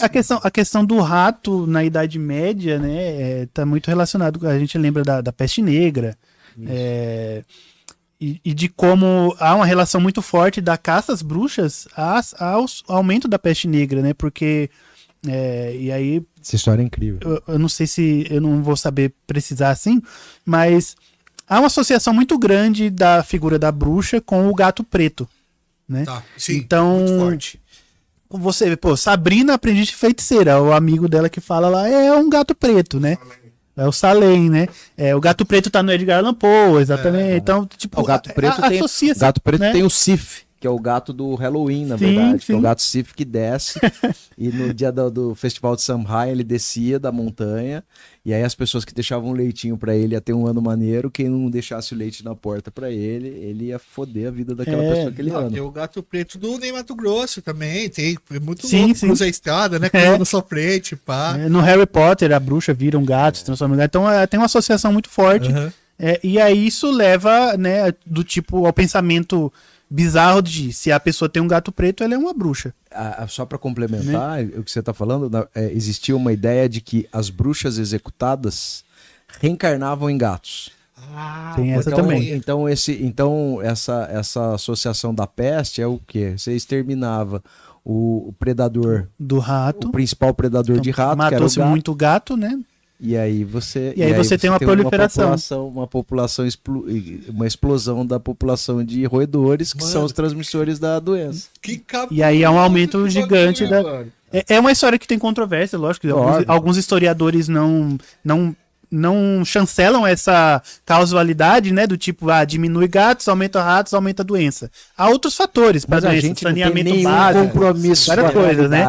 A questão do rato na Idade Média, né, tá muito relacionado, a gente lembra da peste negra, e de como há uma relação muito forte da caça às bruxas ao aumento da peste negra, né, porque, e aí... Essa história é incrível. Eu não sei se, eu não vou saber precisar assim, mas há uma associação muito grande da figura da bruxa com o gato preto, né? Tá, sim, então, muito forte. Você, pô, Sabrina, aprendiz de feiticeira, o amigo dela que fala lá é um gato preto, né? É o Salem, né? O gato preto tá no Edgar Allan Poe, exatamente. Então, tipo, o gato preto tem, associa-se, o gato preto né? tem o Sif, que é o gato do Halloween, na verdade. Que é o gato Sif que desce. E no dia do Festival de Samhain, ele descia da montanha. E aí as pessoas que deixavam um leitinho pra ele ia ter um ano maneiro. Quem não deixasse o leite na porta pra ele ia foder a vida daquela pessoa aquele ano. Tem o gato preto do Ney Mato Grosso também. Tem muito sim, louco, cruza a estrada, né? Cruza na sua frente, pá. No Harry Potter, a bruxa vira um gato, se transforma em gato. Então tem uma associação muito forte. E aí isso leva, né, do tipo ao pensamento bizarro de se a pessoa tem um gato preto, ela é uma bruxa. Só para complementar o que você está falando, existia uma ideia de que as bruxas executadas reencarnavam em gatos. Tem essa também. Então essa associação da peste é o quê? Você exterminava o predador do rato, o principal predador de rato, matou-se muito gato, né? E aí você tem uma proliferação. Uma explosão da população de roedores, que são os transmissores da doença. E aí há um aumento gigante da... É uma história que tem controvérsia, lógico. Alguns historiadores não chancelam essa causalidade, né? Do tipo, diminui gatos, aumenta ratos, aumenta a doença. Há outros fatores para a gente saneamento básico, compromisso, várias coisas, né?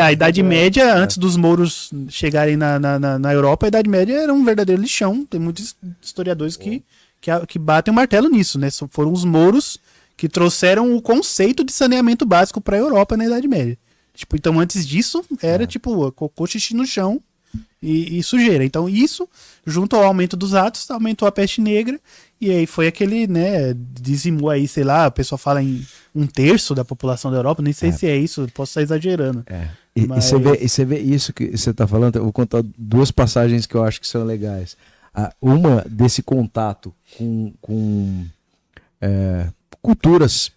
A Idade Média, antes dos mouros chegarem na Europa, a Idade Média era um verdadeiro lixão. Tem muitos historiadores que batem o martelo nisso, né? Foram os mouros que trouxeram o conceito de saneamento básico para a Europa na Idade Média. Tipo, então, antes disso, era tipo cocô, xixi no chão. E sujeira. Então isso, junto ao aumento dos ratos, aumentou a peste negra. E aí foi aquele, né, dizimou aí, sei lá, o pessoal fala em 1/3 da população da Europa, nem sei se é isso, posso estar exagerando. E você vê isso que você está falando, eu vou contar 2 passagens que eu acho que são legais. Uma desse contato com culturas...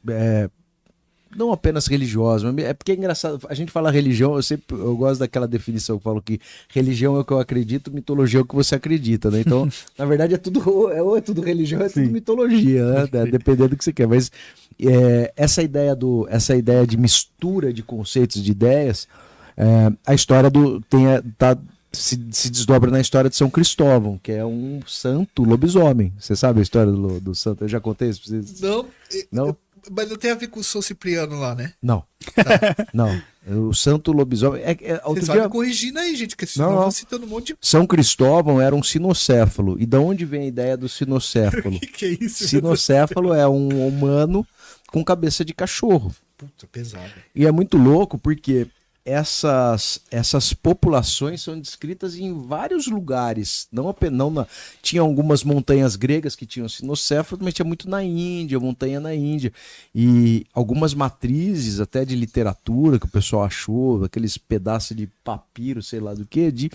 não apenas religiosa, é porque é engraçado, a gente fala religião, eu gosto daquela definição que eu falo que religião é o que eu acredito, mitologia é o que você acredita, né? Então, na verdade, ou é tudo religião, é tudo mitologia, né? Dependendo do que você quer. Mas essa ideia de mistura de conceitos, de ideias, a história se desdobra na história de São Cristóvão, que é um santo lobisomem. Você sabe a história do santo? Eu já contei isso pra vocês? Não? Mas não tem a ver com o São Cipriano lá, né? Não. Tá. Não. O santo lobisomem... Vocês podem corrigindo aí, gente, que senão eu vou citando um monte de... São Cristóvão era um sinocéfalo. E de onde vem a ideia do sinocéfalo? que é isso? Sinocéfalo é um humano com cabeça de cachorro. Puta, pesado. E é muito louco porque essas populações são descritas em vários lugares. Tinha algumas montanhas gregas que tinham sinocéfalos, mas tinha muito na Índia, montanha na Índia. E algumas matrizes até de literatura que o pessoal achou, aqueles pedaços de papiro, sei lá do que, de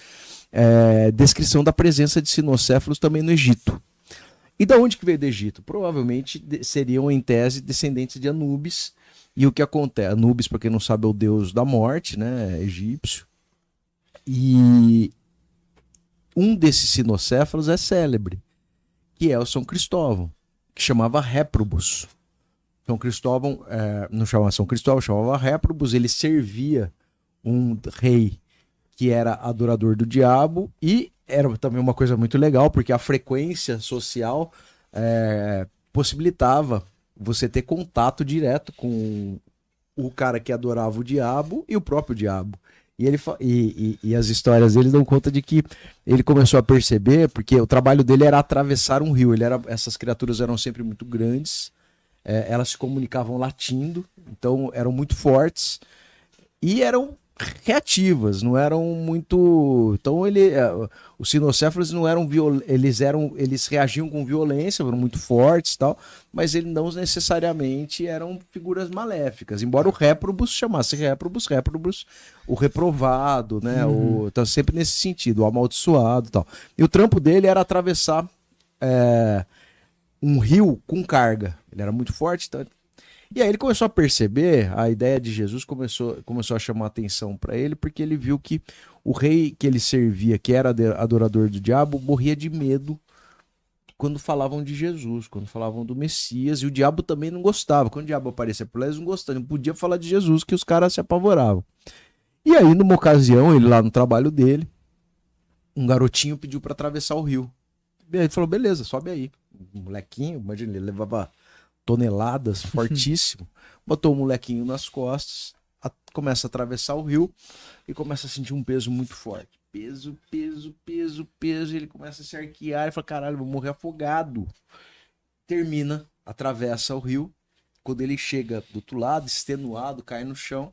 descrição da presença de sinocéfalos também no Egito. E da onde que veio do Egito? Provavelmente seriam, em tese, descendentes de Anubis. E o que acontece? Anubis, para quem não sabe, é o deus da morte, né? Egípcio. E um desses sinocéfalos é célebre, que é o São Cristóvão, que chamava Réprobos. São Cristóvão, não chamava São Cristóvão, chamava Réprobos. Ele servia um rei que era adorador do diabo, e era também uma coisa muito legal, porque a frequência social possibilitava você ter contato direto com o cara que adorava o diabo e o próprio diabo. E as histórias dele dão conta de que ele começou a perceber, porque o trabalho dele era atravessar um rio. Essas criaturas eram sempre muito grandes, elas se comunicavam latindo, então eram muito fortes, e eram reativas, não eram muito. Então os sinocéfalos não eram eles reagiam com violência, eram muito fortes e tal, mas eles não necessariamente eram figuras maléficas, embora o réprobus chamasse réprobus, o reprovado, né? Então sempre nesse sentido, o amaldiçoado e tal. E o trampo dele era atravessar um rio com carga. Ele era muito forte, então. E aí ele começou a perceber, a ideia de Jesus começou a chamar atenção para ele, porque ele viu que o rei que ele servia, que era adorador do diabo, morria de medo quando falavam de Jesus, quando falavam do Messias, e o diabo também não gostava. Quando o diabo aparecia por lá, eles não gostavam, não podia falar de Jesus, que os caras se apavoravam. E aí, numa ocasião, ele lá no trabalho dele, um garotinho pediu para atravessar o rio. E aí ele falou, beleza, sobe aí. Um molequinho, imagina, ele levava toneladas, fortíssimo, botou o molequinho nas costas, começa a atravessar o rio e começa a sentir um peso muito forte. Peso, e ele começa a se arquear e fala, caralho, vou morrer afogado. Termina, atravessa o rio, quando ele chega do outro lado, extenuado, cai no chão,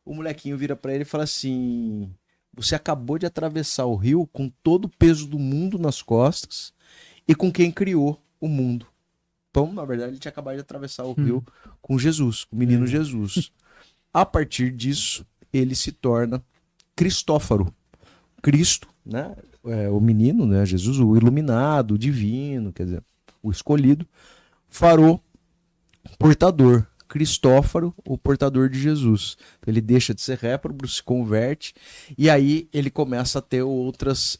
o molequinho vira pra ele e fala assim, você acabou de atravessar o rio com todo o peso do mundo nas costas e com quem criou o mundo. Então, na verdade, ele tinha acabado de atravessar o rio com Jesus, com o menino Jesus. A partir disso, ele se torna Cristófaro. Cristo, né? O menino, né? Jesus, o iluminado, o divino, quer dizer, o escolhido. Farô, portador. Cristófaro, o portador de Jesus. Ele deixa de ser réprobo, se converte, e aí ele começa a ter outras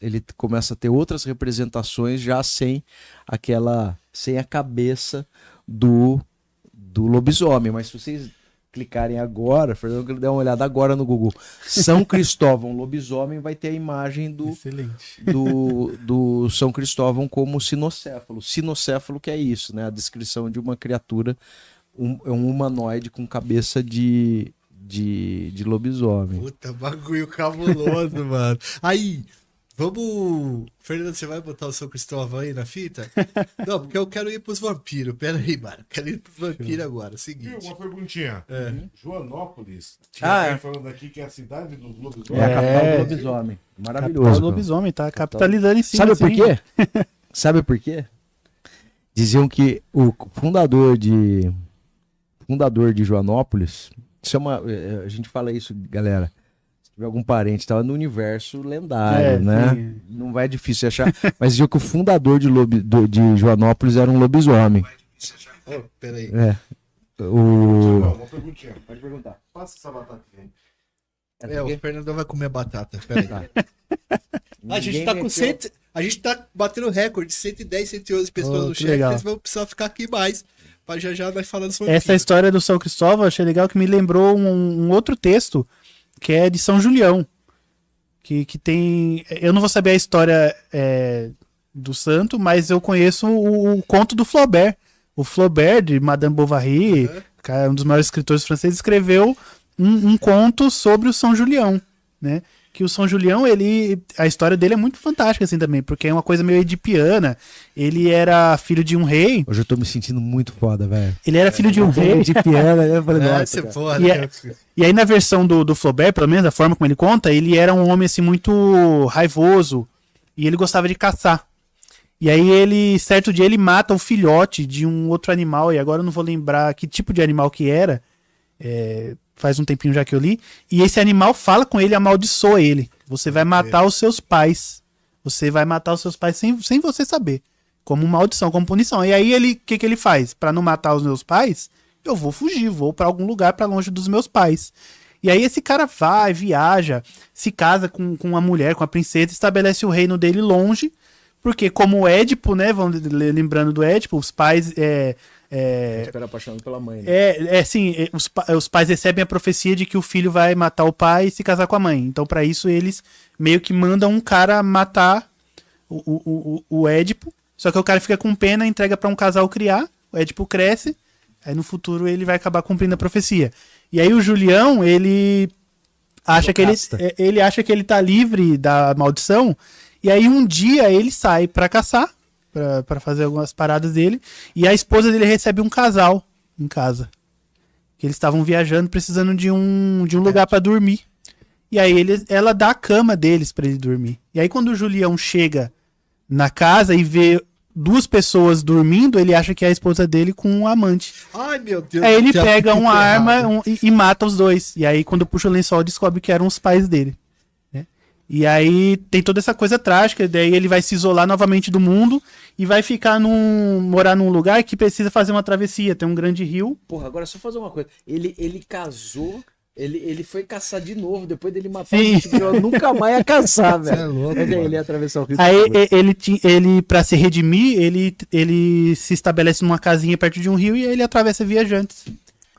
representações já sem a cabeça do lobisomem. Mas se vocês clicarem agora, Fernando, dá uma olhada agora no Google, São Cristóvão lobisomem, vai ter a imagem do São Cristóvão como sinocéfalo. Sinocéfalo que é isso, né? A descrição de uma criatura, um humanoide com cabeça de lobisomem. Puta, bagulho cabuloso, mano. Aí, vamos... Fernando, você vai botar o São Cristóvão aí na fita? Não, porque eu quero ir pros vampiros. Pera aí, mano. Quero ir pros vampiros agora. Seguinte. Uma perguntinha. Joanópolis. Falando aqui que é a cidade dos lobisomens. É a capital do lobisomem. Maravilhoso. Capital do lobisomem, tá capitalizando em cima. Sabe por quê? Sabe por quê? Diziam que o fundador de Joanópolis, isso a gente fala isso, galera, se tiver algum parente, estava no universo lendário, né? Sim. Não vai difícil achar, mas diziam que o fundador de Joanópolis era um lobisomem. Oh, peraí. Uma perguntinha, pode perguntar. Passa essa batata aí. O Fernandão vai comer batata, peraí. A gente tá batendo recorde, 110, 111 pessoas no chat, eles vão precisar ficar aqui mais. Pra já vai falando sobre essa história do São Cristóvão, achei legal, que me lembrou um outro texto, que é de São Julião, que tem... Eu não vou saber a história do santo, mas eu conheço o conto do Flaubert. O Flaubert, de Madame Bovary, um dos maiores escritores franceses, escreveu um conto sobre o São Julião, né? Que o São Julião, a história dele é muito fantástica, assim, também, porque é uma coisa meio edipiana. Ele era filho de um rei. Hoje eu tô me sentindo muito foda, velho. Ele era filho de um rei. Edipiana, eu falei, nossa, e aí, na versão do Flaubert, pelo menos, da forma como ele conta, ele era um homem, assim, muito raivoso, e ele gostava de caçar. E aí, certo dia, ele mata o filhote de um outro animal, e agora eu não vou lembrar que tipo de animal que era, faz um tempinho já que eu li, e esse animal fala com ele, amaldiçoa ele. Você vai matar os seus pais. Você vai matar os seus pais sem você saber. Como maldição, como punição. E aí o que ele faz? Pra não matar os meus pais, eu vou fugir, vou pra algum lugar pra longe dos meus pais. E aí esse cara vai, viaja, se casa com uma mulher, com a princesa, estabelece o reino dele longe, porque como o Édipo, né, vamos lembrando do Édipo, os pais... Era apaixonado pela mãe, né? Os pais recebem a profecia de que o filho vai matar o pai e se casar com a mãe. Então, para isso, eles meio que mandam um cara matar o Édipo. Só que o cara fica com pena, entrega para um casal criar. O Édipo cresce. Aí, no futuro, ele vai acabar cumprindo a profecia. E aí, o Julião, ele acha que ele tá livre da maldição. E aí, um dia, ele sai para caçar. Pra fazer algumas paradas dele. E a esposa dele recebe um casal em casa. Que eles estavam viajando, precisando de um lugar pra dormir. E aí ela dá a cama deles pra ele dormir. E aí quando o Julião chega na casa e vê 2 pessoas dormindo, ele acha que é a esposa dele com um amante. Ai, meu Deus. Aí ele do céu, pega que uma errado. arma e mata os 2. E aí quando puxa o lençol, descobre que eram os pais dele. Né? E aí tem toda essa coisa trágica, daí ele vai se isolar novamente do mundo e vai morar num lugar que precisa fazer uma travessia, tem um grande rio. Porra, agora só fazer uma coisa. Ele casou, ele foi caçar de novo, depois dele matar Sim. o bicho, que eu nunca mais ia caçar, velho. é louco, Mas aí mano. ele ia atravessar o rio. Aí ele para se redimir, ele se estabelece numa casinha perto de um rio e ele atravessa viajantes.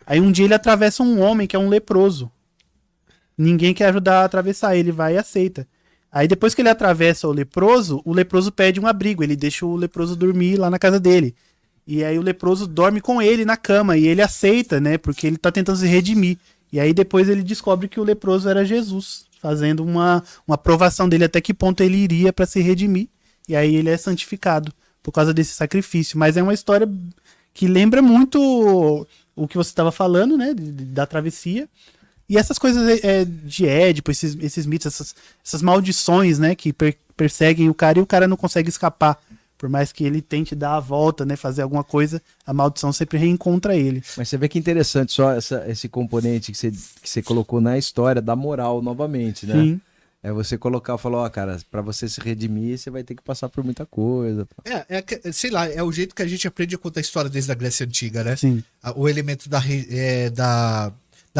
Aí um dia ele atravessa um homem que é um leproso. Ninguém quer ajudar a atravessar, ele vai e aceita. Aí depois que ele atravessa o leproso pede um abrigo, ele deixa o leproso dormir lá na casa dele. E aí o leproso dorme com ele na cama e ele aceita, né, porque ele tá tentando se redimir. E aí depois ele descobre que o leproso era Jesus, fazendo uma provação dele até que ponto ele iria para se redimir. E aí ele é santificado por causa desse sacrifício. Mas é uma história que lembra muito o que você estava falando, né, da travessia. E essas coisas de Édipo, esses mitos, essas maldições, né, que perseguem o cara e o cara não consegue escapar. Por mais que ele tente dar a volta, né, fazer alguma coisa, a maldição sempre reencontra ele. Mas você vê que interessante só esse componente que você colocou na história da moral novamente, né? Sim. É você colocar, falar, ó, cara, pra você se redimir, você vai ter que passar por muita coisa. Sei lá, é o jeito que a gente aprende a contar a história desde a Grécia Antiga, né? Sim. O elemento da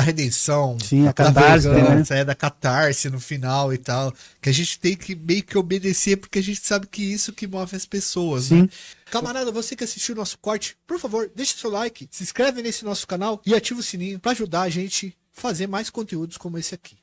redenção, Sim, a da catarse, vingança, da catarse no final e tal, que a gente tem que meio que obedecer, porque a gente sabe que isso que move as pessoas, Sim. né? Camarada, você que assistiu o nosso corte, por favor, deixa seu like, se inscreve nesse nosso canal e ativa o sininho pra ajudar a gente a fazer mais conteúdos como esse aqui.